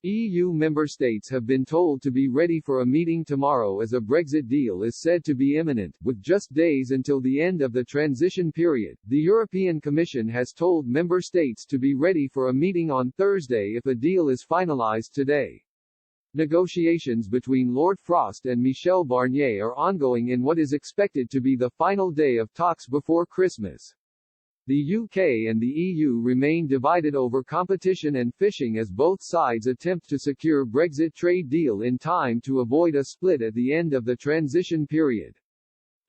EU member states have been told to be ready for a meeting tomorrow as a Brexit deal is said to be imminent, with just days until the end of the transition period. The European Commission has told member states to be ready for a meeting on Thursday if a deal is finalized today. Negotiations between Lord Frost and Michel Barnier are ongoing in what is expected to be the final day of talks before Christmas. The UK and the EU remain divided over competition and fishing as both sides attempt to secure Brexit trade deal in time to avoid a split at the end of the transition period.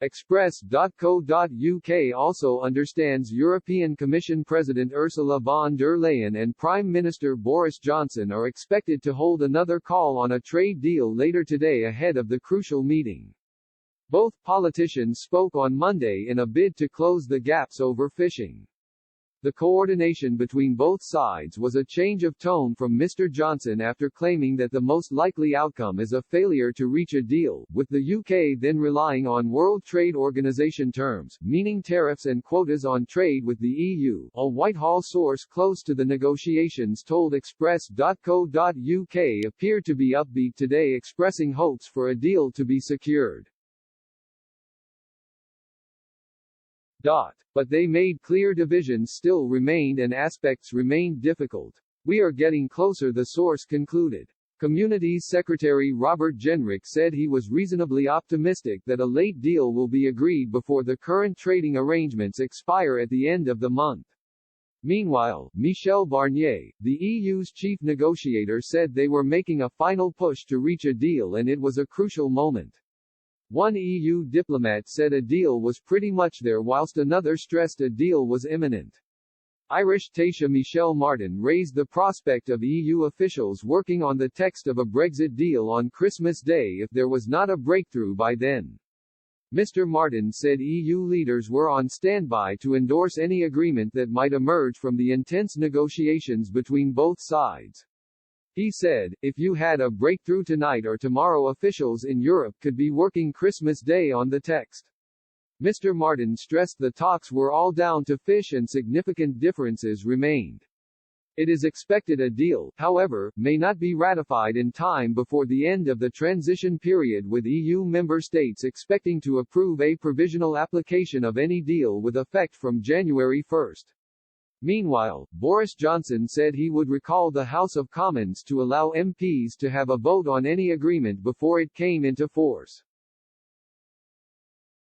Express.co.uk also understands European Commission President Ursula von der Leyen and Prime Minister Boris Johnson are expected to hold another call on a trade deal later today ahead of the crucial meeting. Both politicians spoke on Monday in a bid to close the gaps over fishing. The coordination between both sides was a change of tone from Mr. Johnson after claiming that the most likely outcome is a failure to reach a deal, with the UK then relying on World Trade Organization terms, meaning tariffs and quotas on trade with the EU. A Whitehall source close to the negotiations told Express.co.uk appeared to be upbeat today, expressing hopes for a deal to be secured. But they made clear divisions still remained and aspects remained difficult. We are getting closer, the source concluded. Communities Secretary Robert Jenrick said he was reasonably optimistic that a late deal will be agreed before the current trading arrangements expire at the end of the month. Meanwhile, Michel Barnier, the EU's chief negotiator, said they were making a final push to reach a deal and it was a crucial moment. One EU diplomat said a deal was pretty much there whilst another stressed a deal was imminent. Irish Taoiseach Michel Martin raised the prospect of EU officials working on the text of a Brexit deal on Christmas Day if there was not a breakthrough by then. Mr. Martin said EU leaders were on standby to endorse any agreement that might emerge from the intense negotiations between both sides. He said, if you had a breakthrough tonight or tomorrow, officials in Europe could be working Christmas Day on the text. Mr. Martin stressed the talks were all down to fish and significant differences remained. It is expected a deal, however, may not be ratified in time before the end of the transition period, with EU member states expecting to approve a provisional application of any deal with effect from January 1. Meanwhile, Boris Johnson said he would recall the House of Commons to allow MPs to have a vote on any agreement before it came into force.